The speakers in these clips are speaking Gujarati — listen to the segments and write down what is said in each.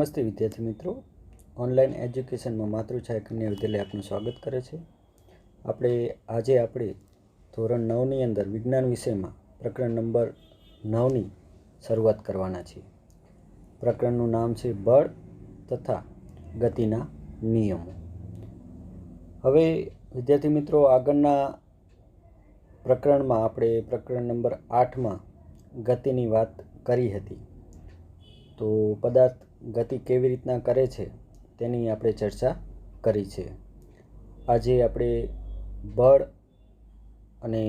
નમસ્તે વિદ્યાર્થી મિત્રો, ઓનલાઈન એજ્યુકેશનમાં માતૃછાયા કન્યા વિદ્યાલય આપનું સ્વાગત કરે છે। આજે ધોરણ 9ની અંદર વિજ્ઞાન વિષયમાં પ્રકરણ નંબર 9ની શરૂઆત કરવાના છીએ। પ્રકરણનું નામ છે બળ તથા ગતિના નિયમો। હવે વિદ્યાર્થી મિત્રો, આગળના પ્રકરણમાં આપણે પ્રકરણ નંબર 8માં ગતિની વાત કરી હતી। તો પદાર્થ ગતિ કેવી રીતના કરે છે તેની આપણે ચર્ચા કરી છે। આજે આપણે બળ અને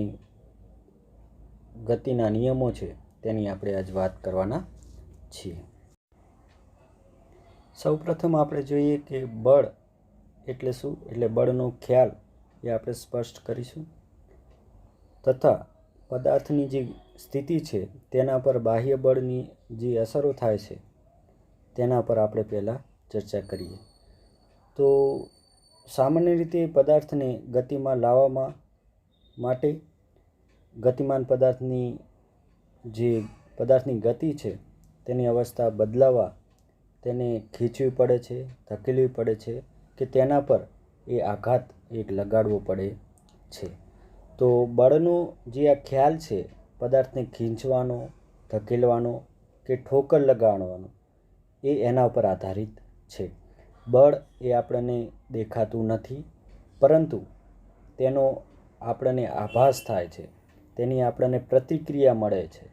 ગતિના નિયમો છે તેની આપણે આજ વાત કરવાના છીએ। સૌપ્રથમ આપણે જોઈએ કે બળ એટલે શું, એટલે બળનો ખ્યાલ એ આપણે સ્પષ્ટ કરીશું તથા પદાર્થની જે સ્થિતિ છે તેના પર બાહ્ય બળની જે અસરો થાય છે તેના પર આપણે પહેલાં ચર્ચા કરીએ। તો સામાન્ય રીતે પદાર્થને ગતિમાં લાવવા માટે ગતિમાન પદાર્થની ગતિ છે તેની અવસ્થા બદલાવવા તેને ખીંચવી પડે છે, ધકેલવી પડે છે કે તેના પર એ આઘાત એક લગાડવો પડે છે। તો બળનો જે આ ખ્યાલ છે પદાર્થને ખીંચવાનો, ધકેલવાનો કે ઠોકર લગાડવાનો એ એના ઉપર આધારિત છે। બળ એ આપણને દેખાતું નથી, પરંતુ તેનો આપણને આભાસ થાય છે, તેની આપણને પ્રતિક્રિયા મળે છે,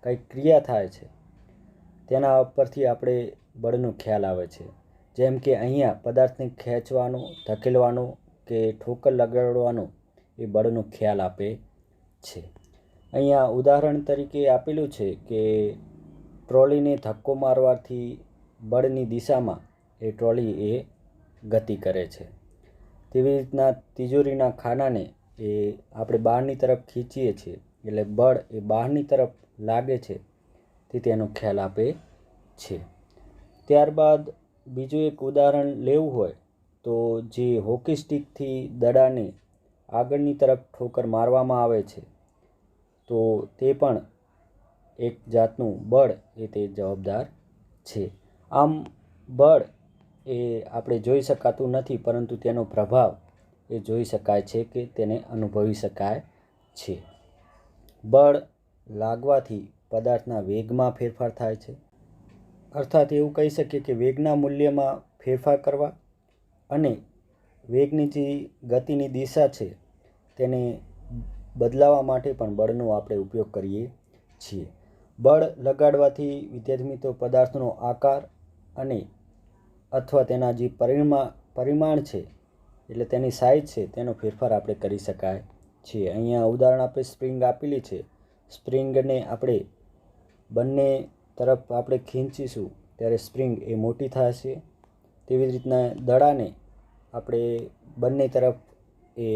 કંઈક ક્રિયા થાય છે, તેના ઉપરથી આપણે બળનો ખ્યાલ આવે છે। જેમ કે અહીંયા પદાર્થને ખેંચવાનો, ધકેલવાનો કે ઠોકર લગાડવાનો એ બળનો ખ્યાલ આપે છે। અહીંયા ઉદાહરણ તરીકે આપેલું છે કે ટ્રોલીને ધક્કો મારવાથી બળની દિશામાં એ ટ્રોલી એ ગતિ કરે છે। તેવી રીતના તિજોરીના ખાનાને એ આપણે બહારની તરફ ખીંચીએ છીએ એટલે બળ એ બહારની તરફ લાગે છે તે તેનો ખ્યાલ આપે છે। ત્યારબાદ બીજું એક ઉદાહરણ લેવું હોય તો જે હોકી સ્ટિકથી દડાને આગળની તરફ ઠોકર મારવામાં આવે છે તો તે પણ એક જાતનું બળ એ તે જવાબદાર છે। આમ બળ એ આપણે જોઈ શકાતું નથી, પરંતુ તેનો પ્રભાવ એ જોઈ શકાય છે કે તેને અનુભવી શકાય છે। બળ લાગવાથી પદાર્થના વેગમાં ફેરફાર થાય છે, અર્થાત એવું કહી શકીએ કે વેગના મૂલ્યમાં ફેરફાર કરવા અને વેગની જે ગતિની દિશા છે તેને બદલાવવા માટે પણ બળનો આપણે ઉપયોગ કરીએ છીએ। બળ લગાડવાથી વિદ્યાર્થી મિત્રો પદાર્થનો આકાર અને અથવા તેના જે પરિમાણ છે એટલે તેની સાઇઝ છે તેનો ફેરફાર આપણે કરી શકાય છે। અહીંયા ઉદાહરણ આપણે સ્પ્રિંગ આપેલી છે, સ્પ્રિંગને આપણે બંને તરફ આપણે ખીંચીશું ત્યારે સ્પ્રિંગ એ મોટી થશે। તેવી જ રીતના દડાને આપણે બંને તરફ એ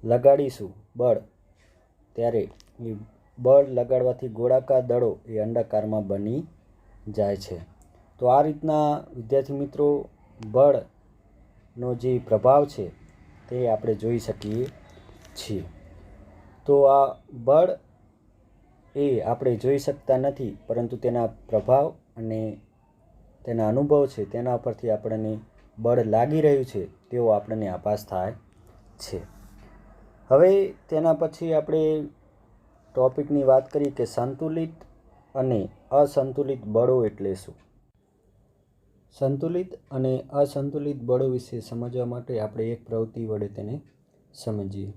લગાડીશું બળ, ત્યારે એ બળ લગાડવાથી ગોળાકાર દડો એ અંડાકારમાં બની જાય છે। તો આ રીતના વિદ્યાર્થી મિત્રો બળનો જે પ્રભાવ છે તે આપણે જોઈ શકીએ છીએ। તો આ બળ એ આપણે જોઈ શકતા નથી, પરંતુ તેના પ્રભાવ અને તેના અનુભવ છે તેના પરથી આપણને બળ લાગી રહ્યું છે તેવો આપણને આભાસ થાય છે। હવે તેના પછી આપણે ટોપિકની વાત કરીએ કે સંતુલિત અને અસંતુલિત બળો એટલે શું। સંતુલિત અને અસંતુલિત બળો વિશે સમજવા માટે આપણે એક પ્રવૃત્તિ વડે તેને સમજીએ।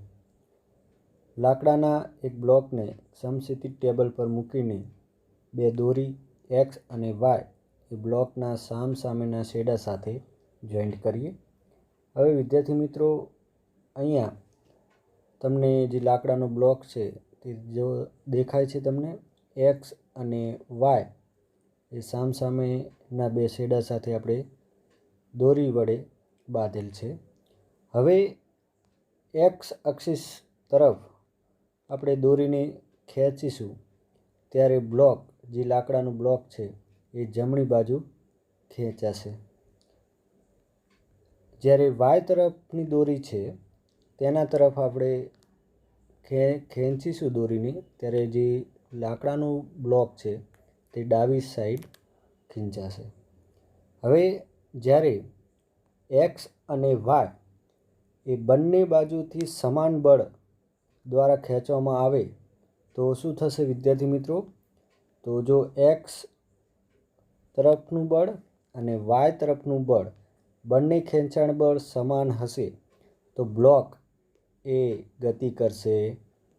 લાકડાના એક બ્લોકને સમસ્થિતિ ટેબલ પર મૂકીને બે દોરી X અને Y એ બ્લોકના સામસામેના છેડા સાથે જોઈન્ટ કરીએ। હવે વિદ્યાર્થી મિત્રો, અહીંયા તમને જે લાકડાનો બ્લોક છે તે જો દેખાય છે તમને X અને Y એ સામસામેના બે છેડા સાથે આપણે દોરી વડે બાંધેલ છે। હવે X અક્ષિસ તરફ આપણે દોરીને ખેંચીશું ત્યારે જે લાકડાનું બ્લોક છે એ જમણી બાજુ ખેંચાશે। જ્યારે Y તરફની દોરી છે તેના તરફ આપણે ખેંચીશું દોરીને ત્યારે જે લાકડાનું બ્લોક છે તે ડાબી સાઈડ ખેંચાશે। હવે જ્યારે એક્સ અને વાય એ બંને બાજુથી સમાન બળ દ્વારા ખેંચવામાં આવે તો શું થશે વિદ્યાર્થી મિત્રો? તો જો એક્સ તરફનું બળ અને વાય તરફનું બળ બંને ખેંચાણ બળ સમાન હશે તો બ્લોક એ ગતિ કરશે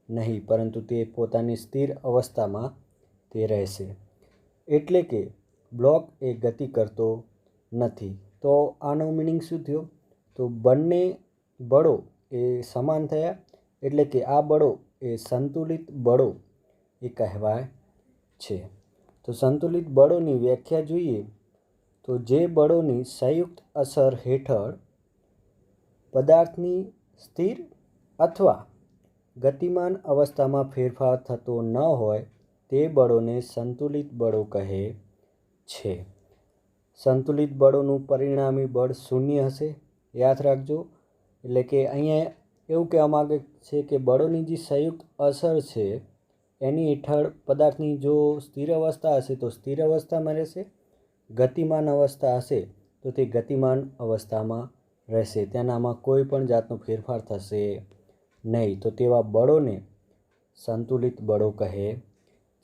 નહીં, પરંતુ તે પોતાની સ્થિર અવસ્થામાં તે રહેશે. એટલે કે બ્લોક એ ગતિ કરતો નથી. તો આનો મિનિંગ શું થયો? તો બંને બળો એ સમાન થયા, એટલે કે આ બળો એ સંતુલિત બળો એ કહેવાય છે. તો સંતુલિત બળોની વ્યાખ્યા જોઈએ તો જે બળોની સંયુક્ત અસર હેઠળ પદાર્થની સ્થિર અથવા ગતિમાન અવસ્થામાં ફેરફાર થતો ન હોય તે બળોને સંતુલિત બળો કહે છે. સંતુલિત બળોનું પરિણામી બળ શૂન્ય હશે, યાદ રાખજો. એટલે કે અહીંયા એવું કહેવા માગે છે કે બળોની જે સંયુક્ત અસર છે એની હેઠળ પદાર્થની જો સ્થિર અવસ્થા હશે તો સ્થિર અવસ્થામાં રહેશે, ગતિમાન અવસ્થા હશે તો તે ગતિમાન અવસ્થામાં રહેશે, તેનામાં કોઈ પણ જાતનો ફેરફાર થશે નહીં. તો તેવા બળોને સંતુલિત બળો કહે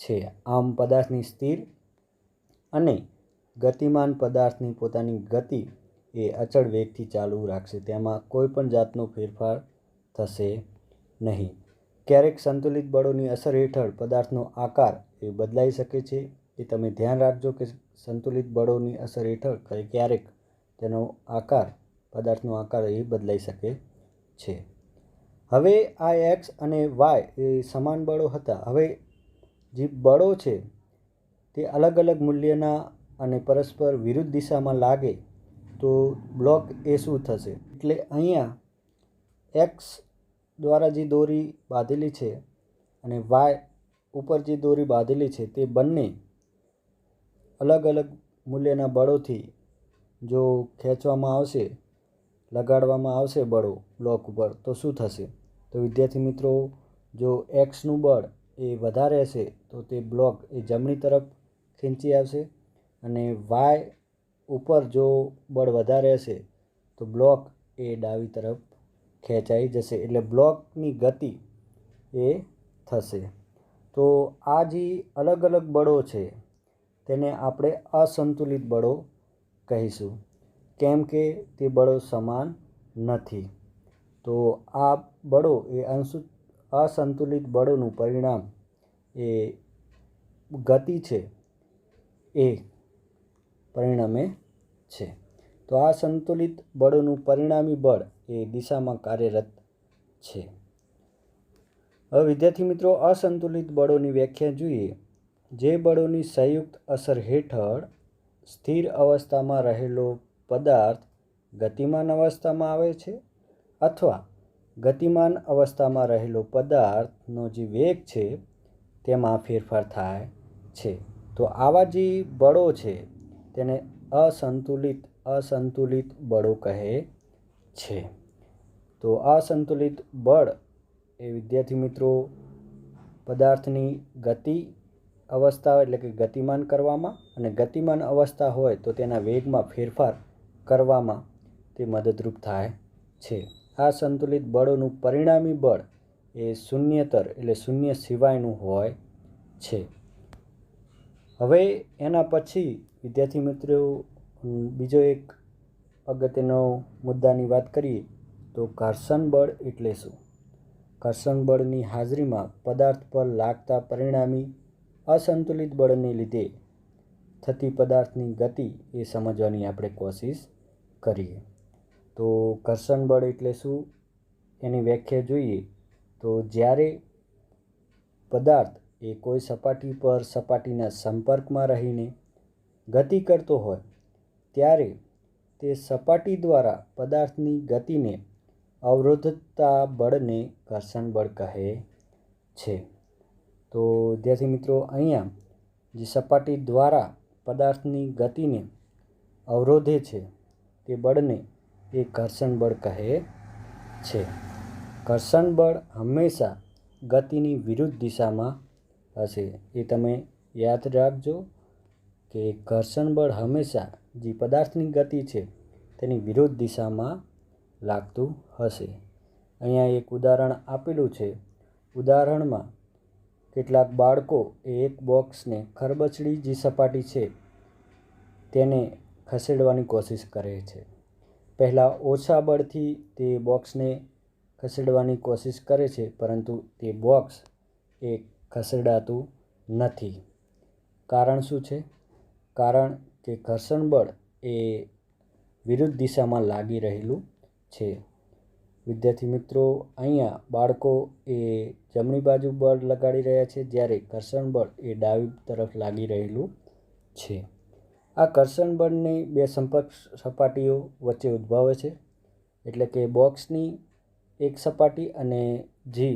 છે. આમ પદાર્થની સ્થિર અને ગતિમાન પદાર્થની પોતાની ગતિ એ અચળ વેગથી ચાલુ રાખશે, તેમાં કોઈ પણ જાતનો ફેરફાર થશે નહીં. ક્યારેક સંતુલિત બળોની અસર હેઠળ પદાર્થનો આકાર એ બદલાઈ શકે છે. એ તમે ધ્યાન રાખજો કે સંતુલિત બળોની અસર હેઠળ ક્યારેક તેનો આકાર, પદાર્થનો આકાર એ બદલાઈ શકે છે. હવે આ એક્સ અને વાય એ સમાન બળો હતા. હવે જે બળો છે તે અલગ અલગ મૂલ્યના અને પરસ્પર વિરુદ્ધ દિશામાં લાગે તો બ્લોક એ શું થશે? એટલે અહીંયા એક્સ દ્વારા જે દોરી બાંધેલી છે અને વાય ઉપર જે દોરી બાંધેલી છે તે બંને અલગ અલગ મૂલ્યના બળોથી જો ખેંચવામાં આવશે, લગાડવામાં આવશે બળો બ્લોક ઉપર તો શું થશે? તો વિદ્યાર્થી મિત્રો, જો એક્સનું બળ એ વધારે હશે તો તે બ્લોક એ જમણી તરફ ખેંચી આવશે અને વાય ઉપર જો બળ વધારે હશે તો બ્લોક એ ડાબી તરફ ખેંચાઈ જશે, એટલે બ્લોકની ગતિ એ થશે. તો આ જે અલગ અલગ બળો છે તેને આપણે અસંતુલિત બળો કહીશું, કેમ કે તે બળો સમાન નથી. તો આ બળો એ અસંતુલિત બળોનું પરિણામ એ ગતિ છે એ પરિણામે છે. તો આ સંતુલિત બળોનું પરિણામી બળ એ દિશામાં કાર્યરત છે. હવે વિદ્યાર્થી મિત્રો, અસંતુલિત બળોની વ્યાખ્યા જોઈએ. જે બળોની સંયુક્ત અસર હેઠળ સ્થિર અવસ્થામાં રહેલો પદાર્થ ગતિમાન અવસ્થામાં આવે છે અથવા ગતિમાન અવસ્થામાં રહેલો પદાર્થનો જે વેગ છે તેમાં ફેરફાર થાય છે. તો આવા જે બળો છે તેને અસંતુલિત બળો કહે છે. તો અસંતુલિત બળ એ વિદ્યાર્થી મિત્રો પદાર્થની ગતિ અવસ્થા એટલે કે ગતિમાન કરવામાં અને ગતિમાન અવસ્થા હોય તો તેના વેગમાં ફેરફાર કરવામાં તે મદદરૂપ થાય છે. આ સંતુલિત બળોનું પરિણામી બળ એ શૂન્યતર એટલે શૂન્ય સિવાયનું હોય છે. હવે એના પછી વિદ્યાર્થી મિત્રો બીજો એક અગત્યનો મુદ્દાની વાત કરીએ તો ઘર્ષણ બળ એટલે શું? ઘર્ષણ બળની હાજરીમાં પદાર્થ પર લાગતા પરિણામી અસંતુલિત બળને લીધે થતી પદાર્થની ગતિ એ સમજવાની આપણે કોશિશ કરીએ. તો ઘર્ષણ બળ એટલે શું એની વ્યાખ્યા જોઈએ તો જ્યારે પદાર્થ એ કોઈ સપાટી પર સપાટીના સંપર્કમાં રહીને ગતિ કરતો હોય ત્યારે તે સપાટી દ્વારા પદાર્થની ગતિને અવરોધતા બળને ઘર્ષણ બળ કહે છે. તો વિદ્યાર્થી મિત્રો, અહીંયા જે સપાટી દ્વારા પદાર્થની ગતિને અવરોધે છે તે બળને એ ઘર્ષણ બળ કહે છે. ઘર્ષણ બળ હંમેશા ગતિની વિરુદ્ધ દિશામાં હશે. એ તમે યાદ રાખજો કે ઘર્ષણ બળ હંમેશા જે પદાર્થની ગતિ છે તેની વિરુદ્ધ દિશામાં લાગતું હશે. અહીંયા એક ઉદાહરણ આપેલું છે. ઉદાહરણમાં કેટલાક બાળકો એક બોક્સને ખરબચડી જે સપાટી છે તેને ખસેડવાની કોશિશ કરે છે. પહેલાં ઓછા બળથી તે બોક્સને ખસેડવાની કોશિશ કરે છે, પરંતુ તે બોક્સ એ ખસેડાતું નથી. કારણ શું છે? કારણ કે ઘર્ષણ બળ એ વિરુદ્ધ દિશામાં લાગી રહેલું છે. વિદ્યાર્થી મિત્રો, અહીંયા બાળકો એ જમણી બાજુ બળ લગાડી રહ્યા છે, જ્યારે ઘર્ષણ બળ એ ડાબી તરફ લાગી રહેલું છે. આ ઘર્ષણ બળની બે સંપર્ક સપાટીઓ વચ્ચે ઉદ્ભવે છે, એટલે કે બોક્સની એક સપાટી અને જે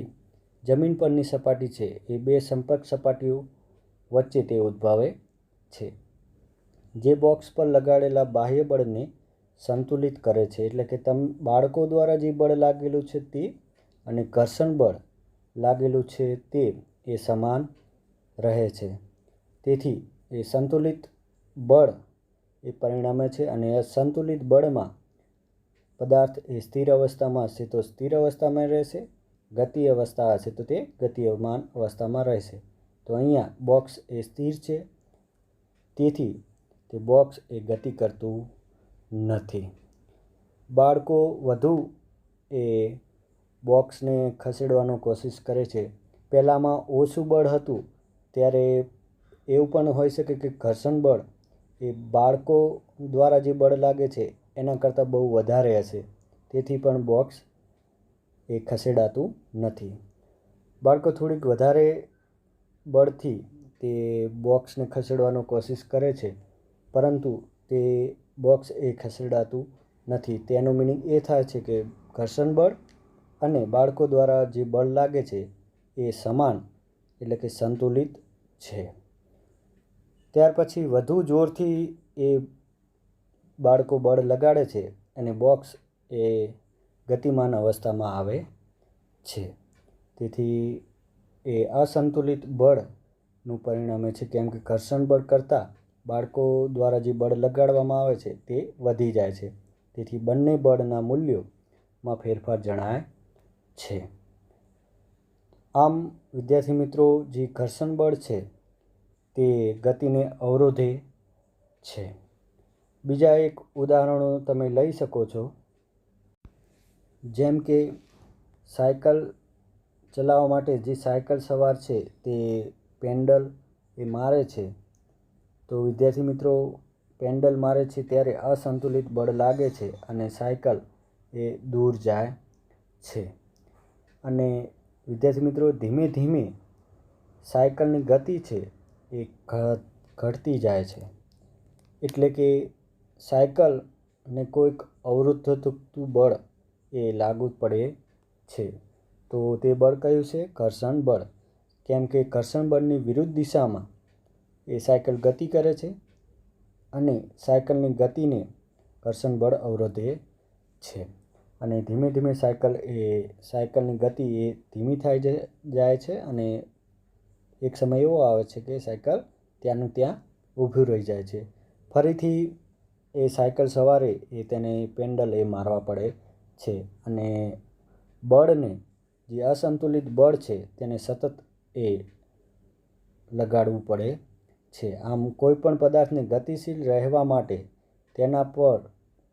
જમીન પરની સપાટી છે એ બે સંપર્ક સપાટીઓ વચ્ચે તે ઉદ્ભવે છે, જે બોક્સ પર લગાડેલા બાહ્ય બળને સંતુલિત કરે છે. એટલે કે બાળકો દ્વારા જે બળ લાગેલું છે તે અને ઘર્ષણ બળ લાગેલું છે તે એ સમાન રહે છે. તેથી એ સંતુલિત બળ એ પરિણમે છે, અને સંતુલિત બળમાં પદાર્થ એ સ્થિર અવસ્થામાં હશે તો સ્થિર અવસ્થામાં રહેશે, ગતિ અવસ્થા હશે તો તે ગતિમાન અવસ્થામાં રહેશે. તો અહીંયા બોક્સ એ સ્થિર છે, તેથી તે બોક્સ એ ગતિ કરતું નથી. બાળકો વધુ એ બોક્સને ખસેડવાનો કોશિશ કરે છે. પહેલાંમાં ઓછું બળ હતું, ત્યારે એવું પણ હોઈ શકે કે ઘર્ષણ બળ એ બાળકો દ્વારા જે બળ લાગે છે એના કરતાં બહુ વધારે હશે, તેથી પણ બોક્સ એ ખસેડાતું નથી. બાળકો થોડીક વધારે બળથી તે બોક્સને ખસેડવાનો કોશિશ કરે છે, પરંતુ તે બોક્સ એ ખસેડાતું નથી. તેનો મિનિંગ એ થાય છે કે ઘર્ષણ બળ અને બાળકો દ્વારા જે બળ લાગે છે એ સમાન, એટલે કે સંતુલિત છે. ત્યાર પછી વધુ જોરથી એ બાળકો બળ લગાડે છે અને બોક્સ એ ગતિમાન અવસ્થામાં આવે છે. તેથી એ અસંતુલિત બળનું પરિણામે છે, કેમ કે ઘર્ષણ બળ કરતાં બાળકો દ્વારા જે બળ લગાડવામાં આવે છે તે વધી જાય છે. તેથી બંને બળના મૂલ્યોમાં ફેરફાર જણાય છે. આમ વિદ્યાર્થી મિત્રો, જે ઘર્ષણ બળ છે તે ગતિને અવરોધે છે. બીજા એક ઉદાહરણો તમે લઈ શકો છો. જેમ કે સાયકલ ચલાવવા માટે જે સાયકલ સવાર છે તે પેન્ડલ એ મારે છે, તો વિદ્યાર્થી મિત્રો, પેન્ડલ મારે છે ત્યારે અસંતુલિત બળ લાગે છે અને સાયકલ એ દૂર જાય છે. અને વિદ્યાર્થી મિત્રો, ધીમે ધીમે સાયકલની ગતિ છે એ ઘટતી જાય છે. એટલે કે સાયકલને કોઈક અવરોધતું બળ એ લાગુ પડે છે. તો તે બળ કયું છે? ઘર્ષણ બળ. કેમ કે ઘર્ષણ બળની વિરુદ્ધ દિશામાં એ સાયકલ ગતિ કરે છે અને સાયકલની ગતિને ઘર્ષણ બળ અવરોધે છે. અને ધીમે ધીમે સાયકલની ગતિ એ ધીમી થઈ જાય છે અને એક સમય એવો આવે છે કે સાયકલ ત્યાંનું ત્યાં ઊભું રહી જાય છે. ફરીથી એ સાયકલ સવારે એ તેને પેન્ડલ એ મારવા પડે છે અને બળને, જે અસંતુલિત બળ છે તેને સતત એ લગાડવું પડે છે. આમ કોઈ પણ પદાર્થને ગતિશીલ રહેવા માટે તેના પર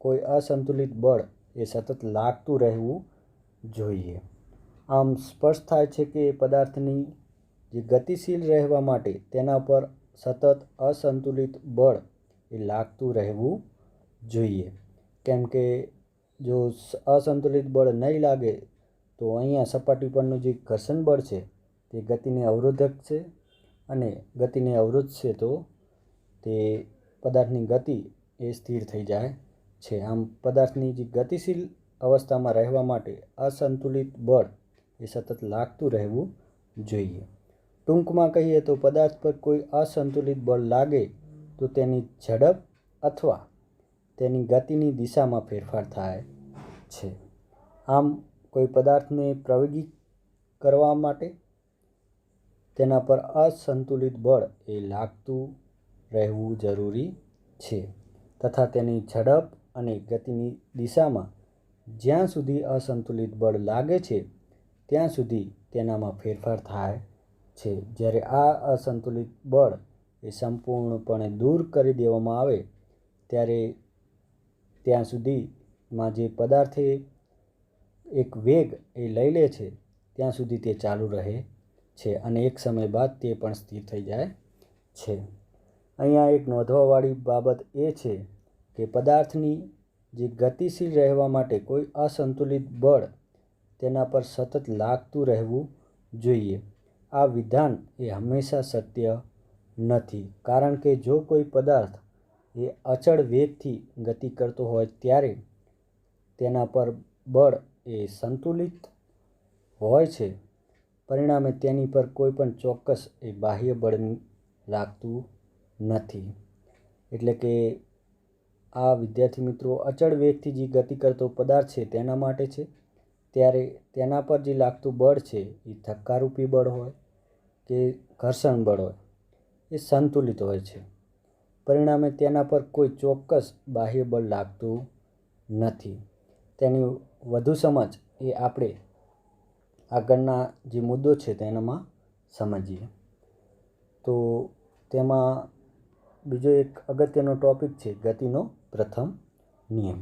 કોઈ અસંતુલિત બળ એ સતત લાગતું રહેવું જોઈએ. આમ સ્પષ્ટ થાય છે કે પદાર્થની જે ગતિશીલ રહેવા માટે તેના પર સતત અસંતુલિત બળ એ લાગતું રહેવું જોઈએ. કેમ કે જો અસંતુલિત બળ નહીં લાગે તો અહીંયા સપાટી પરનું જે ઘર્ષણ બળ છે તે ગતિને અવરોધક છે, અને ગતિને અવરોધશે તો તે પદાર્થની ગતિ એ સ્થિર થઈ જાય છે. આમ પદાર્થની જે ગતિશીલ અવસ્થામાં રહેવા માટે અસંતુલિત બળ એ સતત લાગતું રહેવું જોઈએ. ટૂંકમાં કહીએ તો પદાર્થ પર કોઈ અસંતુલિત બળ લાગે તો તેની ઝડપ અથવા તેની ગતિની દિશામાં ફેરફાર થાય છે. આમ કોઈ પદાર્થને પ્રવેગિત કરવા માટે તેના પર અસંતુલિત બળ એ લાગતું રહેવું જરૂરી છે. તથા તેની ઝડપ અને ગતિની દિશામાં જ્યાં સુધી અસંતુલિત બળ લાગે છે ત્યાં સુધી તેનામાં ફેરફાર થાય છે. જ્યારે આ અસંતુલિત બળ એ સંપૂર્ણપણે દૂર કરી દેવામાં આવે ત્યારે ત્યાં સુધીમાં જે પદાર્થે એક વેગ એ લઈ લે છે ત્યાં સુધી તે ચાલુ રહે છે અને એક સમય બાદ તે પણ સ્થિર થઈ જાય છે. અહીંયા એક નોંધવાવાળી બાબત એ છે કે પદાર્થની જે ગતિશીલ રહેવા માટે કોઈ અસંતુલિત બળ તેના પર સતત લાગતું રહેવું જોઈએ. આ વિધાન એ હંમેશા સત્ય નથી, કારણ કે જો કોઈ પદાર્થ એ અચળ વેગથી ગતિ કરતો હોય ત્યારે તેના પર બળ એ સંતુલિત હોય છે. પરિણામે તેની પર કોઈ પણ ચોક્કસ એ બાહ્ય બળ લાગતું નથી. એટલે કે આ વિદ્યાર્થી મિત્રો અચળ વેગથી જે ગતિ કરતો પદાર્થ છે તેના માટે છે, ત્યારે તેના પર જે લાગતું બળ છે એ ધક્કારૂપી બળ હોય કે ઘર્ષણ બળ હોય એ સંતુલિત હોય છે. પરિણામે તેના પર કોઈ ચોક્કસ બાહ્ય બળ લાગતું નથી. તેની વધુ સમજ એ આપણે આગળના જે મુદ્દો છે તેનામાં સમજીએ. તો તેમાં બીજો એક અગત્યનો ટૉપિક છે ગતિનો પ્રથમ નિયમ.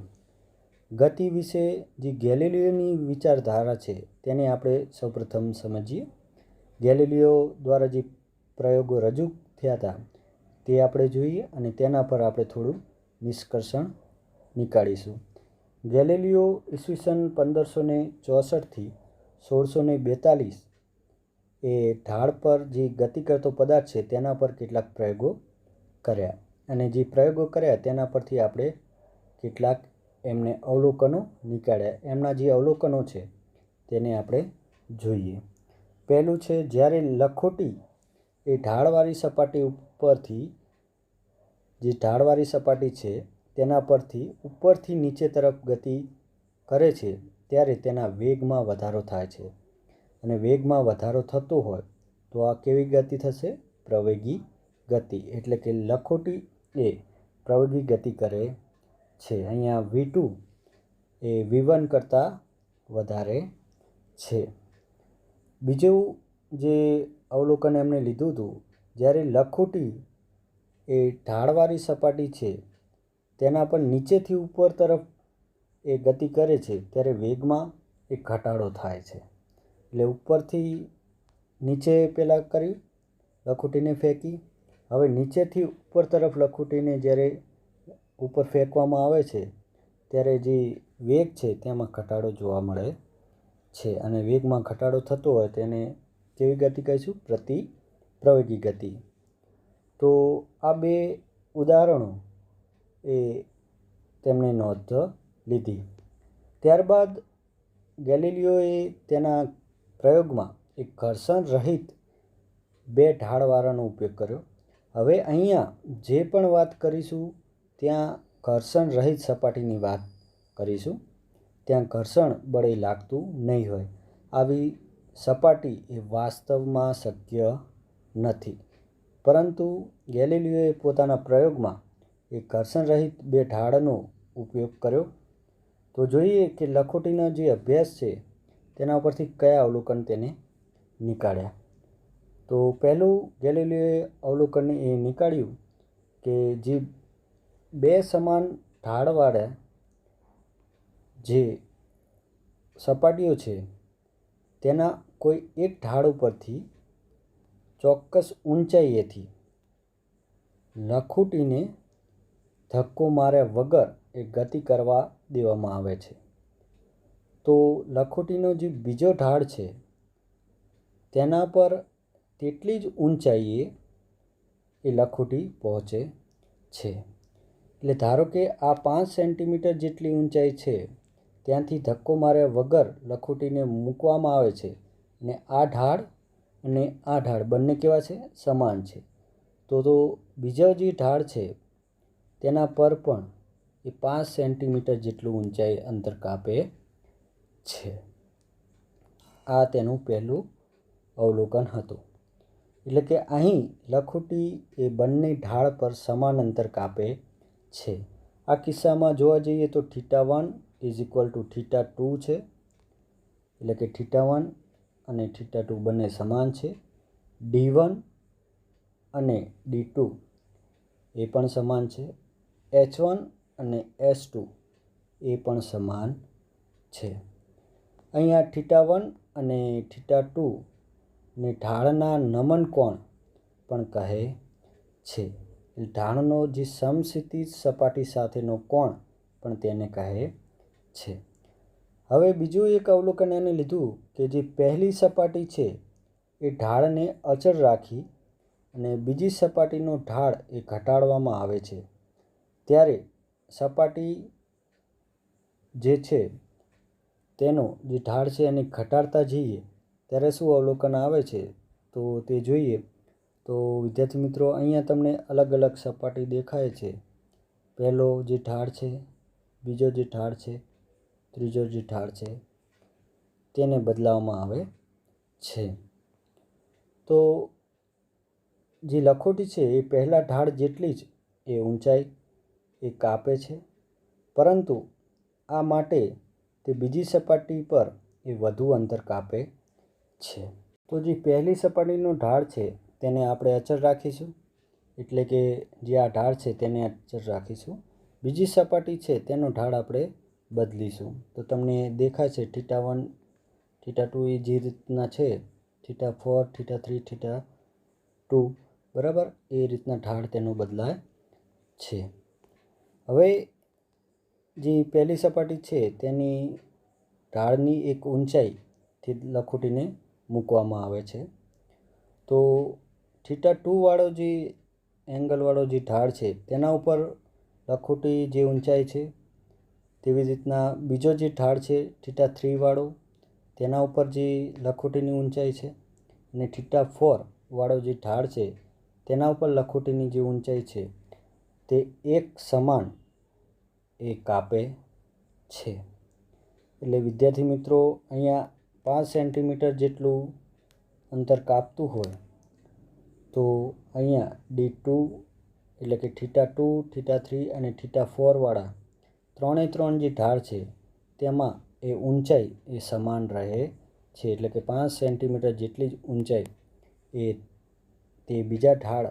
ગતિ વિશે જે ગેલિલિયોની વિચારધારા છે તેને આપણે સૌપ્રથમ સમજીએ. ગેલિલિયો દ્વારા જે પ્રયોગો રજૂ થયા હતા તે આપણે જોઈએ અને તેના પર આપણે થોડું નિષ્કર્ષણ નીકાળીશું. ગેલિલિયો ઈસવીસન 1564થી 1642 એ ઢાળ પર જે ગતિ કરતો પદાર્થ છે તેના પર કેટલાક પ્રયોગો કર્યા અને જે પ્રયોગો કર્યા તેના પરથી આપણે કેટલાક એમને અવલોકનો નીકાળ્યા. એમના જે અવલોકનો છે તેને આપણે જોઈએ. પહેલું છે, જ્યારે લખોટી એ ઢાળવાળી સપાટી ઉપરથી જે ઢાળવાળી સપાટી છે તેના પરથી ઉપરથી નીચે તરફ ગતિ કરે છે ત્યારે તેના વેગમાં વધારો થાય છે. અને વેગમાં વધારો થતો હોય તો આ કેવી ગતિ થશે? પ્રવેગી ગતિ. એટલે કે લખોટી એ પ્રવેગી ગતિ કરે છે. અહીંયા V2 એ V1 કરતાં વધારે છે. બીજું જે અવલોકન એમણે લીધું હતું, જ્યારે લખોટી એ ઢાળવાળી સપાટી છે તેના પર નીચેથી ઉપર તરફ એ ગતિ કરે છે ત્યારે વેગમાં એક ઘટાડો થાય છે. એટલે ઉપરથી નીચે પહેલાં કરી લખોટીને ફેંકી, હવે નીચેથી ઉપર તરફ લખોટીને જ્યારે ઉપર ફેંકવામાં આવે છે ત્યારે જે વેગ છે તેમાં ઘટાડો જોવા મળે છે. અને વેગમાં ઘટાડો થતો હોય તેને કેવી ગતિ કહીશું? પ્રવેગી ગતિ. તો આ બે ઉદાહરણો એ તેમણે નોંધ લીધી. ત્યારબાદ ગેલિલિયોએ તેના પ્રયોગમાં એક ઘર્ષણ રહિત બે ઢાળવાળાનો ઉપયોગ કર્યો. હવે અહીંયા જે પણ વાત કરીશું ત્યાં ઘર્ષણ રહિત સપાટીની વાત કરીશું. ત્યાં ઘર્ષણ બળે લાગતું નહીં હોય. આવી સપાટી એ વાસ્તવમાં શક્ય નથી. પરંતુ ગેલિલિયોએ પોતાના પ્રયોગમાં એક ઘર્ષણ રહિત બે ઢાળનો ઉપયોગ કર્યો. તો જોઈએ કે લખોટીનો જે અભ્યાસ છે તેના ઉપરથી કયા અવલોકન તેને નીકાળ્યા. તો પહેલું ગેલિલિયોએ અવલોકન એ નીકાળ્યું કે જે બે સમાન ઢાળવાળા જે સપાટીઓ છે તેના કોઈ એક ઢાળ ઉપરથી ચોક્કસ ઊંચાઈએથી લખોટીને ધક્કો માર્યા વગર એ ગતિ કરવા દેવામાં આવે છે. તો લખોટીનો જે બીજો ઢાળ છે તેના પર તેટલી જ ઊંચાઈએ એ લખોટી પહોંચે છે. એટલે ધારો કે આ 5 સેન્ટીમીટર જેટલી ઊંચાઈ છે ત્યાંથી ધક્કો માર્યા વગર લખોટીને મૂકવામાં આવે છે અને આ ઢાળ અને આ ઢાળ બંને કેવા છે? સમાન છે. તો બીજો જે ઢાળ છે તેના પર પણ એ 5 સેન્ટીમીટર જેટલું ઊંચાઈ અંતર કાપે છે. આ તેનું પહેલું અવલોકન હતું. એટલે કે અહીં લખોટી એ બંને ઢાળ પર સમાન અંતર કાપે છે. આ કિસ્સામાં જોવા જઈએ તો θ1 = θ2 છે, એટલે કે θ1 અને θ2 બંને સમાન છે. D1 અને D2 એ પણ સમાન છે. H1 અને H2 એ પણ સમાન છે. અહીંયા θ1 અને θ2 ને ઢાળના નમન કોણ પણ કહે છે. ઢાળનો જે સમક્ષિતિજ સપાટી સાથેનો કોણ પણ તેને કહે છે. હવે બીજું એક અવલોકન એને લીધું કે જે પહેલી સપાટી છે એ ઢાળને અચળ રાખી અને બીજી સપાટીનો ઢાળ એ ઘટાડવામાં આવે છે. ત્યારે સપાટી જે છે તેનો જે ઢાળ છે એને ઘટાડતા જઈએ ત્યારે શું અવલોકન આવે છે તો તે જોઈએ. તો વિદ્યાર્થી મિત્રો, અહીંયા તમને અલગ અલગ સપાટી દેખાય છે. પહેલો જે ઢાળ છે, બીજો જે ઢાળ છે, ત્રીજો જે ઢાળ છે, તેને બદલાવવામાં આવે છે. તો જે લખોટી છે એ પહેલાં ઢાળ જેટલી જ એ ઊંચાઈ એ કાપે છે, પરંતુ આ માટે તે બીજી સપાટી પર એ વધુ અંતર કાપે છે. તો જે પહેલી સપાટીનો ઢાળ છે તેને આપણે અચળ રાખીશું, એટલે કે જે આ ઢાળ છે તેને અચળ રાખીશું. બીજી સપાટી છે તેનો ઢાળ આપણે બદલીશું. તો તમને દેખાય છે θ1 θ2 એ જે રીતના છે, θ4 θ3 θ2 બરાબર, એ રીતના ઢાળ તેનો બદલાય છે. હવે જે પહેલી સપાટી છે તેની ઢાળની એક ઊંચાઈથી લખોટીને મૂકવામાં આવે છે. તો θ2 વાળો જે એંગલવાળો જે ઢાળ છે તેના ઉપર લખોટી જે ઊંચાઈ છે, તેવી રીતના બીજો જે ઢાળ છે θ3 વાળો તેના ઉપર જે લખોટીની ઊંચાઈ છે, અને θ4 વાળો જે ઢાળ છે તેના ઉપર લખોટીની જે ઊંચાઈ છે તે એક સમાન એ કાપે છે. એટલે વિદ્યાર્થી મિત્રો, અહીંયા 5 સેન્ટીમીટર જેટલું અંતર કાપતું હોય તો અહીંયા D2 એટલે કે θ2 θ3 અને θ4 વાળા ત્રણે જે ઢાળ છે તેમાં એ ઊંચાઈ એ સમાન રહે છે. એટલે કે 5 સેન્ટીમીટર જેટલી જ ઊંચાઈ એ તે બીજા ઢાળ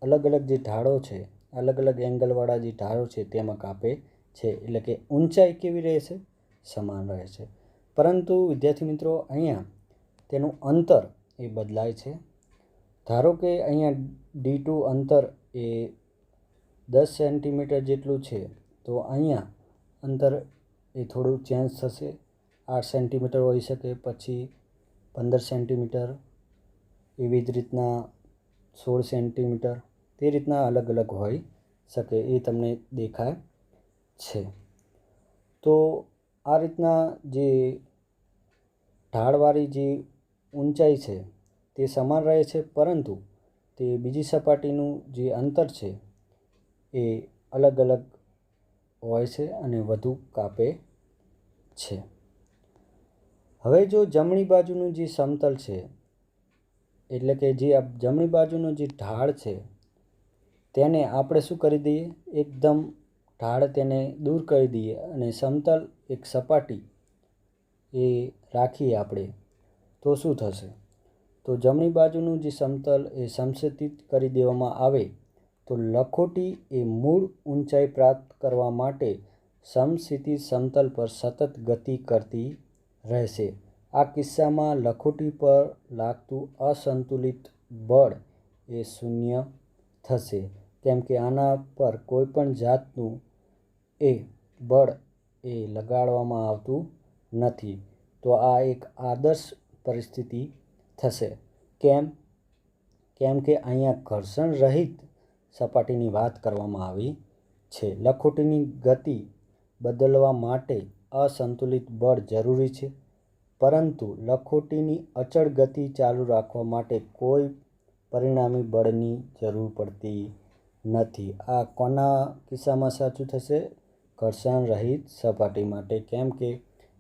અલગ અલગ જે ઢાળો છે, અલગ અલગ એંગલવાળા જે ઢાળો છે તેમાં કાપે છે. એટલે કે ઊંચાઈ કેવી રહેશે? સમાન રહે છે. પરંતુ વિદ્યાર્થી મિત્રો, અહીંયા તેનું અંતર એ બદલાય છે. ધારો કે અહીંયા D2 અંતર એ 10 સેન્ટીમીટર જેટલું છે, તો અહીંયા અંતર એ થોડું ચેન્જ થશે. 8 સેન્ટીમીટર હોઈ શકે, પછી 15 સેન્ટીમીટર, એવી જ રીતના 16 સેન્ટીમીટર, તે રીતના અલગ અલગ હોઈ શકે, એ તમને દેખાય છે. તો આ રીતના જે ઢાળવાળી જે ઊંચાઈ છે તે સમાન રહે છે, પરંતુ તે બીજી સપાટીનું જે અંતર છે એ અલગ અલગ હોય છે અને વધુ કાપે છે. હવે જો જમણી બાજુનું જે સમતલ છે, એટલે કે જે આ જમણી બાજુનો જે ઢાળ છે તેને આપણે શું કરી દઈએ, એકદમ ઢાળ તેને દૂર કરી દઈએ અને સમતલ એક સપાટી એ રાખીએ આપણે, તો શું થશે? તો જમણી બાજુનું જે સમતલ એ સમક્ષિતિજ કરી દેવામાં આવે તો લખોટી એ મૂળ ઊંચાઈ પ્રાપ્ત કરવા માટે સમક્ષિતિજ સમતલ પર સતત ગતિ કરતી રહેશે. આ કિસ્સામાં લખોટી પર લાગતું અસંતુલિત બળ એ શૂન્ય થશે, કેમ કે આના પર કોઈ પણ જાતનું એ બળ એ લગાડવામાં આવતું નથી. તો આ એક આદર્શ પરિસ્થિતિ થશે. કેમ કે અહીંયા ઘર્ષણ રહિત સપાટીની વાત કરવામાં આવી છે. લખોટીની ગતિ બદલવા માટે અસંતુલિત બળ જરૂરી છે, પરંતુ લખોટીની અચળ ગતિ ચાલુ રાખવા માટે કોઈ પરિણામી બળની જરૂર પડતી નથી. આ કોના કિસ્સામાં સાચું થશે? ઘર્ષણ રહિત સપાટી માટે, કેમ કે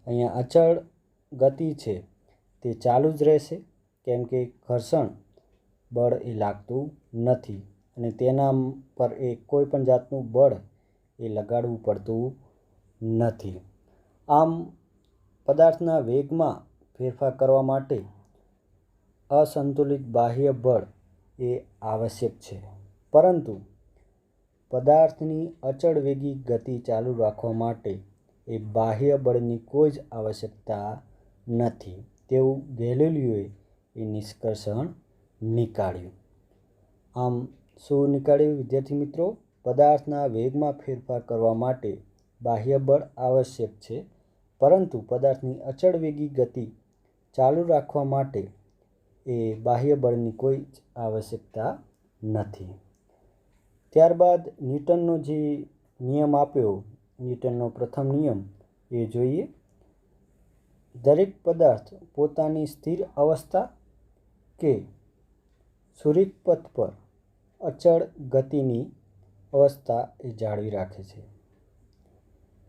અહીંયા અચળ ગતિ છે તે ચાલુ જ રહેશે, કેમ કે ઘર્ષણ બળ એ લાગતું નથી અને તેના પર એ કોઈ પણ જાતનું બળ એ લગાડવું પડતું નથી. આમ પદાર્થના વેગમાં ફેરફાર કરવા માટે અસંતુલિત બાહ્ય બળ એ આવશ્યક છે, પરંતુ પદાર્થની અચળ વેગી ગતિ ચાલુ રાખવા માટે એ બાહ્ય બળની કોઈ જ આવશ્યકતા નથી તેવું ગેલિલીઓએ એ નિષ્કર્ષણ નીકાળ્યું. આમ શું નીકાળ્યું વિદ્યાર્થી મિત્રો? પદાર્થના વેગમાં ફેરફાર કરવા માટે બાહ્ય બળ આવશ્યક છે, પરંતુ પદાર્થની અચળ વેગી ગતિ ચાલુ રાખવા માટે એ બાહ્ય બળની કોઈ જ આવશ્યકતા નથી. ત્યારબાદ ન્યૂટનનો જે નિયમ આપ્યો, ન્યૂટનનો પ્રથમ નિયમ એ જોઈએ. દરેક પદાર્થ પોતાની સ્થિર અવસ્થા કે સુરેખ પથ પર અચળ ગતિની અવસ્થા એ જાળવી રાખે છે,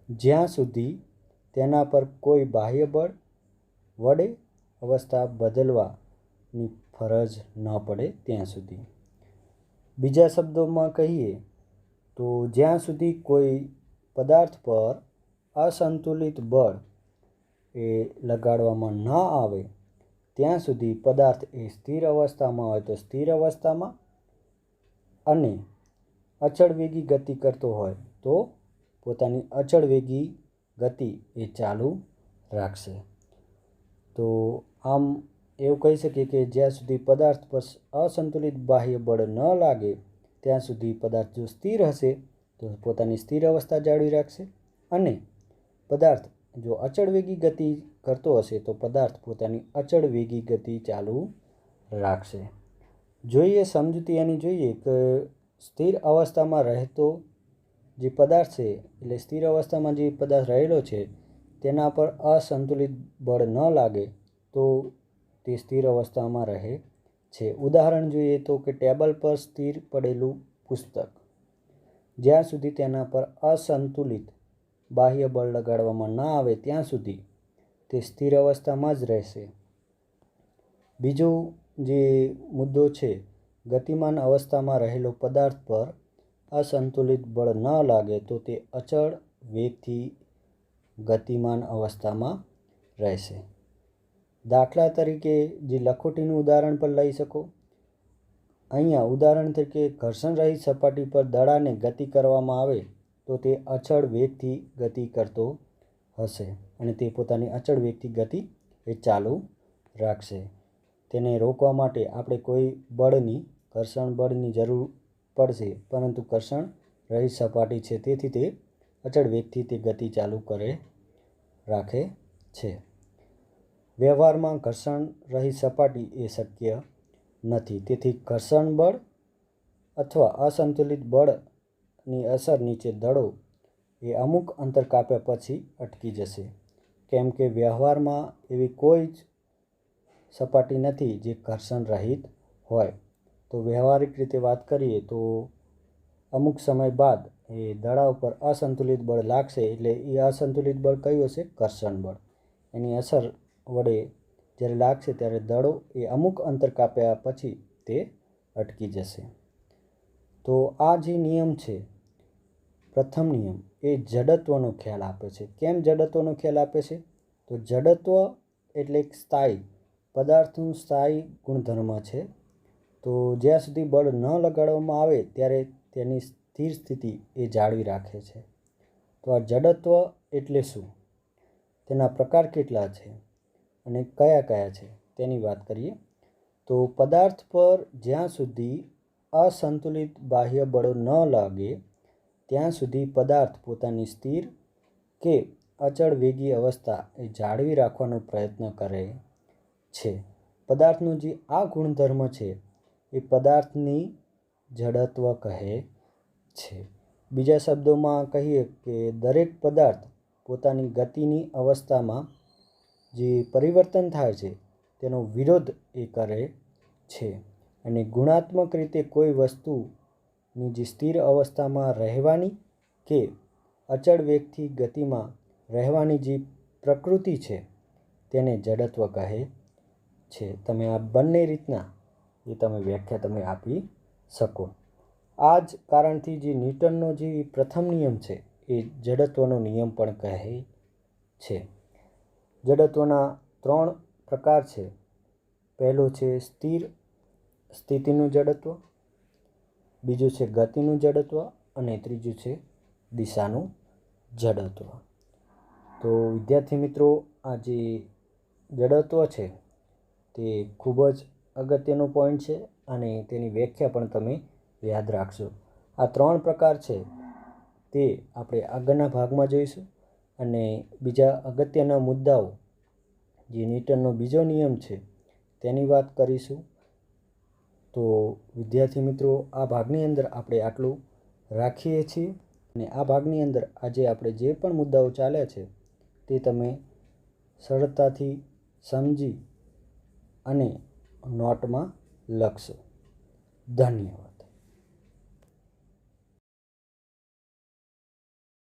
જ્યાં સુધી તેના પર કોઈ બાહ્ય બળ વડે અવસ્થા બદલવાની ફરજ ન પડે ત્યાં સુધી. બીજા શબ્દોમાં કહીએ તો જ્યાં સુધી કોઈ પદાર્થ પર અસંતુલિત બળ એ લગાડવામાં ન આવે ત્યાં સુધી પદાર્થ એ સ્થિર અવસ્થામાં હોય તો સ્થિર અવસ્થામાં, અને અચળ વેગી ગતિ કરતો હોય તો પોતાની અચળ વેગી ગતિ એ ચાલુ રાખશે. તો આમ એવું કહી શકીએ કે જ્યાં સુધી પદાર્થ પર અસંતુલિત બાહ્ય બળ ન લાગે ત્યાં સુધી પદાર્થ જો સ્થિર હશે તો પોતાની સ્થિર અવસ્થા જાળવી રાખશે, અને પદાર્થ જો અચળ વેગી ગતિ કરતો હશે તો પદાર્થ પોતાની અચળ વેગી ગતિ ચાલુ રાખશે. જોઈએ સમજૂતી એની જોઈએ કે સ્થિર અવસ્થામાં રહેતો જે પદાર્થ છે, એટલે સ્થિર અવસ્થામાં જે પદાર્થ રહેલો છે તેના પર અસંતુલિત બળ ન લાગે તો તે સ્થિર અવસ્થામાં રહે છે. ઉદાહરણ જોઈએ તો કે ટેબલ પર સ્થિર પડેલું પુસ્તક, જ્યાં સુધી તેના પર અસંતુલિત બાહ્ય બળ લગાડવામાં ન આવે ત્યાં સુધી તે સ્થિર અવસ્થામાં જ રહેશે. બીજો જે મુદ્દો છે, ગતિમાન અવસ્થામાં રહેલો પદાર્થ પર અસંતુલિત બળ ન લાગે તો તે અચળ વેગથી ગતિમાન અવસ્થામાં રહેશે. દાખલા તરીકે જે લખોટીનું ઉદાહરણ પણ લઈ શકો. અહીંયા ઉદાહરણ તરીકે ઘર્ષણ રહિત સપાટી પર દડાને ગતિ કરવામાં આવે તો તે અચળ વેગથી ગતિ કરતો હશે, અને તે પોતાની અચળ વેગથી ગતિ એ ચાલુ રાખશે. તેને રોકવા માટે આપણે કોઈ બળની, ઘર્ષણ બળની જરૂર પડશે, પરંતુ ઘર્ષણ રહિત સપાટી છે તેથી તે અચળ વેગથી તે ગતિ ચાલુ રાખે છે. વ્યવહારમાં ઘર્ષણ રહિત સપાટી એ શક્ય નથી, તેથી ઘર્ષણ બળ અથવા અસંતુલિત બળની અસર નીચે દડો એ અમુક અંતર કાપ્યા પછી અટકી જશે, કેમ કે વ્યવહારમાં એવી કોઈ જ સપાટી નથી જે ઘર્ષણ રહિત હોય. તો વ્યવહારિક રીતે વાત કરીએ તો અમુક સમય બાદ એ દડા ઉપર અસંતુલિત બળ લાગશે, એટલે એ અસંતુલિત બળ કયું હશે? ઘર્ષણ બળ. એની અસર વડે જ્યારે લાગશે ત્યારે દડો એ અમુક અંતર કાપ્યા પછી તે અટકી જશે. તો આ જે નિયમ છે, પ્રથમ નિયમ, એ જડત્વનો ખ્યાલ આપે છે. કેમ જડત્વનો ખ્યાલ આપે છે? તો જડત્વ એટલે એક સ્થાયી પદાર્થનું સ્થાયી ગુણધર્મ છે. તો જ્યાં સુધી બળ ન લગાડવામાં આવે ત્યારે તેની સ્થિર સ્થિતિ એ જાળવી રાખે છે. તો આ જડત્વ એટલે શું? તેના પ્રકાર કેટલા છે અને કયા કયા છે તેની વાત કરીએ. તો પદાર્થ પર જ્યાં સુધી અસંતુલિત બાહ્ય બળો ન લાગે ત્યાં સુધી પદાર્થ પોતાની સ્થિર કે અચળ વેગી અવસ્થા એ જાળવી રાખવાનો પ્રયત્ન કરે છે. પદાર્થનું જે આ ગુણધર્મ છે એ પદાર્થની જડત્વ કહે છે. બીજા શબ્દોમાં કહીએ કે દરેક પદાર્થ પોતાની ગતિની અવસ્થામાં જે પરિવર્તન થાય છે તેનો વિરોધ એ કરે છે, અને ગુણાત્મક રીતે કોઈ વસ્તુની જે સ્થિર અવસ્થામાં રહેવાની કે અચળ વેગથી ગતિમાં રહેવાની જે પ્રકૃતિ છે તેને જડત્વ કહે છે. તમે આ બંને રીતના એ તમે વ્યાખ્યા તમે આપી શકો. આ જ કારણથી જે ન્યૂટનનો જે પ્રથમ નિયમ છે એ જડત્વનો નિયમ પણ કહે છે. જડત્વના 3 પ્રકાર છે. પહેલો છે સ્થિર સ્થિતિનું જડત્વ, બીજું છે ગતિનું જડત્વ અને ત્રીજું છે દિશાનું જડત્વ. તો વિદ્યાર્થી મિત્રો, આ જે જડત્વ છે તે ખૂબ જ અગત્યનો પોઈન્ટ છે અને તેની વ્યાખ્યા પણ તમે યાદ રાખશો. આ 3 પ્રકાર છે તે આપણે આગળના ભાગમાં જોઈશું અને બીજા અગત્યના મુદ્દાઓ જે ન્યૂટનનો બીજો નિયમ છે તેની વાત કરીશું. તો વિદ્યાર્થી મિત્રો, આ ભાગની અંદર આપણે આટલું રાખીએ છીએ અને આ ભાગની અંદર આજે આપણે જે પણ મુદ્દાઓ ચાલ્યા છે તે તમે સરળતાથી સમજી અને નોટમાં લખશો. ધન્યવાદ.